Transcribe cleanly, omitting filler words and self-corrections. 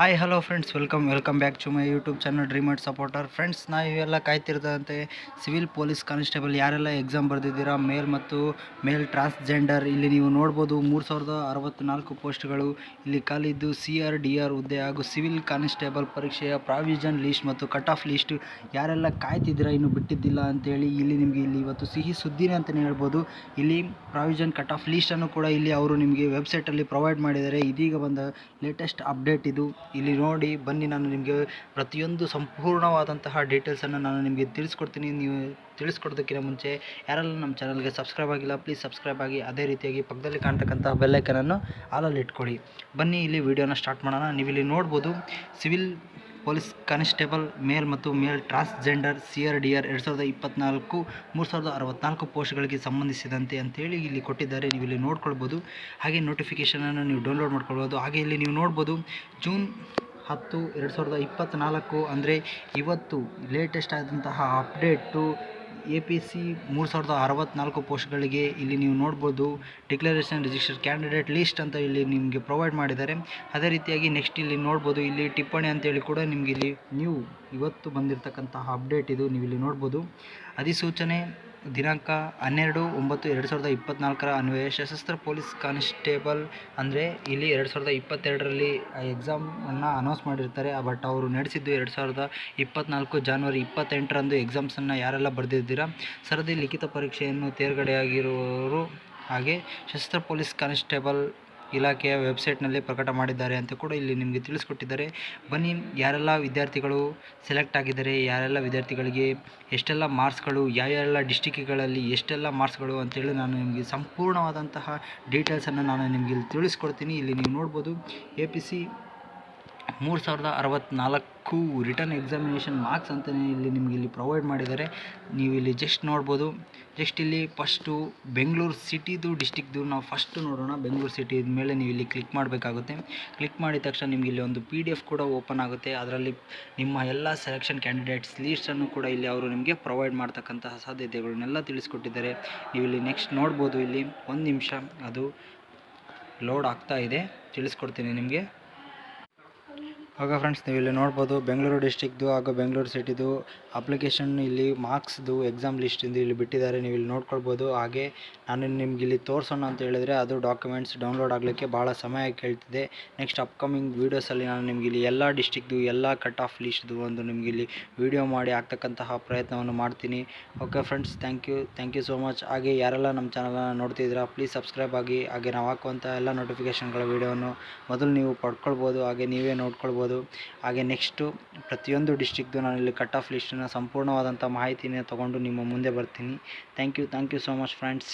Hi hello friends, welcome back to my YouTube channel ಡ್ರೀಮರ್ಡ್ supporter. Friends, ನಾವೆಲ್ಲ ಕಾಯ್ತಿರೋದಂತೆ civil police constable ಯಾರೆಲ್ಲ exam ಬರೆದಿದ್ದೀರಾ, ಮೇಲ್ ಮತ್ತು ಮೇಲ್ ಟ್ರಾನ್ಸ್ಜೆಂಡರ್. ಇಲ್ಲಿ ನೀವು ನೋಡ್ಬೋದು 3064 ಪೋಸ್ಟ್ಗಳು ಇಲ್ಲಿ ಖಾಲಿದ್ದು CR/DR ಹುದ್ದೆ ಹಾಗೂ ಸಿವಿಲ್ ಕಾನ್ಸ್ಟೇಬಲ್ ಪರೀಕ್ಷೆಯ ಪ್ರಾವಿಷನ್ ಲಿಸ್ಟ್ ಮತ್ತು ಕಟ್ ಆಫ್ ಲಿಸ್ಟ್ ಯಾರೆಲ್ಲ ಕಾಯ್ತಿದ್ದೀರಾ ಇನ್ನೂ ಬಿಟ್ಟಿದ್ದಿಲ್ಲ ಅಂತೇಳಿ ಇಲ್ಲಿ ನಿಮಗೆ ಇಲ್ಲಿ ಇವತ್ತು ಸಿಹಿ ಸುದ್ದಿನೇ ಅಂತಲೇ ಹೇಳ್ಬೋದು. ಇಲ್ಲಿ ಪ್ರಾವಿಷನ್ ಕಟ್ ಆಫ್ ಲೀಸ್ಟನ್ನು ಕೂಡ ಇಲ್ಲಿ ಅವರು ನಿಮಗೆ ವೆಬ್ಸೈಟಲ್ಲಿ ಪ್ರೊವೈಡ್ ಮಾಡಿದ್ದಾರೆ. ಇದೀಗ ಬಂದ ಲೇಟೆಸ್ಟ್ ಅಪ್ಡೇಟ್ ಇದು. ಇಲ್ಲಿ ನೋಡಿ ಬನ್ನಿ, ನಾನು ನಿಮಗೆ ಪ್ರತಿಯೊಂದು ಸಂಪೂರ್ಣವಾದಂತಹ ಡೀಟೇಲ್ಸನ್ನು ನಾನು ನಿಮಗೆ ತಿಳಿಸ್ಕೊಡ್ತೀನಿ. ನೀವು ತಿಳಿಸ್ಕೊಡೋದಕ್ಕಿಂತ ಮುಂಚೆ ಯಾರೆಲ್ಲ ನಮ್ಮ ಚಾನಲ್ಗೆ ಸಬ್ಸ್ಕ್ರೈಬ್ ಆಗಿಲ್ಲ, ಪ್ಲೀಸ್ ಸಬ್ಸ್ಕ್ರೈಬ್ ಆಗಿ. ಅದೇ ರೀತಿಯಾಗಿ ಪಕ್ಕದಲ್ಲಿ ಕಾಣ್ತಕ್ಕಂತಹ ಬೆಲ್ಲೈಕನನ್ನು ಆಲಲ್ಲಿ ಇಟ್ಕೊಳ್ಳಿ. ಬನ್ನಿ ಇಲ್ಲಿ ವಿಡಿಯೋನ ಸ್ಟಾರ್ಟ್ ಮಾಡೋಣ. ನೀವಿಲ್ಲಿ ನೋಡ್ಬೋದು ಸಿವಿಲ್ ಪೊಲೀಸ್ ಕಾನ್ಸ್ಟೇಬಲ್ ಮೇಲ್ ಮತ್ತು ಮೇಲ್ ಟ್ರಾನ್ಸ್ಜೆಂಡರ್ CR/DR 2024 3064 ಪೋಸ್ಟ್ಗಳಿಗೆ ಸಂಬಂಧಿಸಿದಂತೆ ಅಂತೇಳಿ ಇಲ್ಲಿ ಕೊಟ್ಟಿದ್ದಾರೆ. ನೀವು ಇಲ್ಲಿ ನೋಡ್ಕೊಳ್ಬೋದು. ಹಾಗೆ ನೋಟಿಫಿಕೇಷನನ್ನು ನೀವು ಡೌನ್ಲೋಡ್ ಮಾಡ್ಕೊಳ್ಬೋದು. ಹಾಗೆ ಇಲ್ಲಿ ನೀವು ನೋಡ್ಬೋದು ಜೂನ್ 10, 2024 ಅಂದರೆ ಇವತ್ತು ಲೇಟೆಸ್ಟ್ ಆದಂತಹ ಅಪ್ಡೇಟು APC 3064 ಪೋಸ್ಟ್ಗಳಿಗೆ ಇಲ್ಲಿ ನೀವು ನೋಡ್ಬೋದು ಡಿಕ್ಲರೇಷನ್ ರಿಜಿಸ್ಟರ್ಡ್ ಕ್ಯಾಂಡಿಡೇಟ್ ಲಿಸ್ಟ್ ಅಂತ ಇಲ್ಲಿ ನಿಮಗೆ ಪ್ರೊವೈಡ್ ಮಾಡಿದ್ದಾರೆ. ಅದೇ ರೀತಿಯಾಗಿ ನೆಕ್ಸ್ಟ್ ಇಲ್ಲಿ ನೋಡ್ಬೋದು ಇಲ್ಲಿ ಟಿಪ್ಪಣಿ ಅಂತೇಳಿ ಕೂಡ ನಿಮಗೆ ಇಲ್ಲಿ ಇವತ್ತು ಬಂದಿರತಕ್ಕಂತಹ ಅಪ್ಡೇಟ್ ಇದು. ನೀವು ಇಲ್ಲಿ ನೋಡ್ಬೋದು ಅಧಿಸೂಚನೆ ದಿನಾಂಕ 12/9/2024 ಅನ್ವಯ ಸಶಸ್ತ್ರ ಪೊಲೀಸ್ ಕಾನ್ಸ್ಟೇಬಲ್ ಅಂದರೆ ಇಲ್ಲಿ 2022ರಲ್ಲಿ ಎಕ್ಸಾಮನ್ನು ಅನೌನ್ಸ್ ಮಾಡಿರ್ತಾರೆ. ಬಟ್ ಅವರು ನಡೆಸಿದ್ದು 2024 ಜನವರಿ 28ರಂದು ಎಕ್ಸಾಮ್ಸನ್ನು ಯಾರೆಲ್ಲ ಬರೆದಿದ್ದೀರಾ ಸರದಿ ಲಿಖಿತ ಪರೀಕ್ಷೆಯನ್ನು ತೇರ್ಗಡೆಯಾಗಿರುವವರು ಹಾಗೆ ಸಶಸ್ತ್ರ ಪೊಲೀಸ್ ಕಾನ್ಸ್ಟೇಬಲ್ ಇಲಾಖೆಯ ವೆಬ್ಸೈಟ್ನಲ್ಲಿ ಪ್ರಕಟ ಮಾಡಿದ್ದಾರೆ ಅಂತ ಕೂಡ ಇಲ್ಲಿ ನಿಮಗೆ ತಿಳಿಸ್ಕೊಟ್ಟಿದ್ದಾರೆ. ಬನ್ನಿ, ಯಾರೆಲ್ಲ ವಿದ್ಯಾರ್ಥಿಗಳು ಸೆಲೆಕ್ಟ್ ಆಗಿದ್ದಾರೆ, ಯಾರೆಲ್ಲ ವಿದ್ಯಾರ್ಥಿಗಳಿಗೆ ಎಷ್ಟೆಲ್ಲ ಮಾರ್ಕ್ಸ್ಗಳು, ಯಾವೆಲ್ಲ ಡಿಸ್ಟಿಕ್ಗಳಲ್ಲಿ ಎಷ್ಟೆಲ್ಲ ಮಾರ್ಕ್ಸ್ಗಳು ಅಂತೇಳಿ ನಾನು ನಿಮಗೆ ಸಂಪೂರ್ಣವಾದಂತಹ ಡೀಟೇಲ್ಸನ್ನು ನಾನು ನಿಮಗೆ ಇಲ್ಲಿ ತಿಳಿಸ್ಕೊಡ್ತೀನಿ. ಇಲ್ಲಿ ನೀವು ನೋಡ್ಬೋದು APC 3064 ರಿಟರ್ನ್ ಎಕ್ಸಾಮಿನೇಷನ್ ಮಾರ್ಕ್ಸ್ ಅಂತಲೇ ಇಲ್ಲಿ ನಿಮಗೆ ಇಲ್ಲಿ ಪ್ರೊವೈಡ್ ಮಾಡಿದ್ದಾರೆ. ನೀವು ಇಲ್ಲಿ ಜಸ್ಟ್ ನೋಡ್ಬೋದು. ಜಸ್ಟ್ ಇಲ್ಲಿ ಫಸ್ಟು ಬೆಂಗಳೂರು ಸಿಟಿದು ಡಿಸ್ಟಿಕ್ದು ನಾವು ಫಸ್ಟ್ ನೋಡೋಣ. ಬೆಂಗಳೂರು ಸಿಟಿ ಮೇಲೆ ನೀವು ಇಲ್ಲಿ ಕ್ಲಿಕ್ ಮಾಡಬೇಕಾಗುತ್ತೆ. ಕ್ಲಿಕ್ ಮಾಡಿದ ತಕ್ಷಣ ನಿಮಗೆ ಇಲ್ಲಿ ಒಂದು PDF ಕೂಡ ಓಪನ್ ಆಗುತ್ತೆ. ಅದರಲ್ಲಿ ನಿಮ್ಮ ಎಲ್ಲ ಸೆಲೆಕ್ಷನ್ ಕ್ಯಾಂಡಿಡೇಟ್ಸ್ ಲೀಸ್ಟನ್ನು ಕೂಡ ಇಲ್ಲಿ ಅವರು ನಿಮಗೆ ಪ್ರೊವೈಡ್ ಮಾಡ್ತಕ್ಕಂತಹ ಸಾಧ್ಯತೆಗಳನ್ನೆಲ್ಲ ತಿಳಿಸ್ಕೊಟ್ಟಿದ್ದಾರೆ. ನೀವು ಇಲ್ಲಿ ನೆಕ್ಸ್ಟ್ ನೋಡ್ಬೋದು. ಇಲ್ಲಿ ಒಂದು ನಿಮಿಷ ಅದು ಲೋಡ್ ಆಗ್ತಾ ಇದೆ, ತಿಳಿಸ್ಕೊಡ್ತೀನಿ ನಿಮಗೆ. ಆಗ ಫ್ರೆಂಡ್ಸ್, ನೀವು ಇಲ್ಲಿ ನೋಡ್ಬೋದು ಬೆಂಗಳೂರು ಡಿಸ್ಟಿಕ್ದು ಹಾಗೂ ಬೆಂಗಳೂರು ಸಿಟಿದು ಅಪ್ಲಿಕೇಶನ್ ಇಲ್ಲಿ ಮಾರ್ಕ್ಸ್ದು ಎಕ್ಸಾಮ್ ಲಿಸ್ಟಿಂದು ಇಲ್ಲಿ ಬಿಟ್ಟಿದ್ದಾರೆ. ನೀವು ಇಲ್ಲಿ ನೋಡ್ಕೊಳ್ಬೋದು. ಹಾಗೆ ನಾನು ನಿಮ್ಗೆ ಇಲ್ಲಿ ತೋರಿಸೋಣ ಅಂತ ಹೇಳಿದರೆ ಅದು ಡಾಕ್ಯುಮೆಂಟ್ಸ್ ಡೌನ್ಲೋಡ್ ಆಗಲಿಕ್ಕೆ ಭಾಳ ಸಮಯ ಕೇಳ್ತಿದೆ. ನೆಕ್ಸ್ಟ್ ಅಪ್ಕಮಿಂಗ್ ವೀಡಿಯೋಸಲ್ಲಿ ನಾನು ನಿಮಗೆ ಇಲ್ಲಿ ಎಲ್ಲ ಡಿಸ್ಟಿಕ್ದು ಎಲ್ಲ ಕಟ್ ಆಫ್ ಲಿಸ್ಟ್ದು ಒಂದು ನಿಮಗೆ ಇಲ್ಲಿ ವೀಡಿಯೋ ಮಾಡಿ ಆಗ್ತಕ್ಕಂತಹ ಪ್ರಯತ್ನವನ್ನು ಮಾಡ್ತೀನಿ. Okay friends, thank you so much. ಹಾಗೆ ಯಾರೆಲ್ಲ ನಮ್ಮ ಚಾನಲನ್ನು ನೋಡ್ತಿದ್ದೀರಾ ಪ್ಲೀಸ್ ಸಬ್ಸ್ಕ್ರೈಬ್ ಆಗಿ. ಹಾಗೆ ನಾವು ಹಾಕುವಂಥ ಎಲ್ಲ ನೋಟಿಫಿಕೇಷನ್ಗಳ ವೀಡಿಯೋವನ್ನು ಮೊದಲು ನೀವು ಪಡ್ಕೊಳ್ಬೋದು, ಹಾಗೆ ನೀವೇ ನೋಡ್ಕೊಳ್ಬೋದು. ಹಾಗೆ ನೆಕ್ಸ್ಟು ಪ್ರತಿಯೊಂದು ಡಿಸ್ಟಿಕ್ದು ನಾನು ಇಲ್ಲಿ ಕಟ್ ಆಫ್ ಲಿಸ್ಟನ್ನು ಸಂಪೂರ್ಣವಾದಂಥ ಮಾಹಿತಿನ ತೊಗೊಂಡು ನಿಮ್ಮ ಮುಂದೆ ಬರ್ತೀನಿ. Thank you so much friends.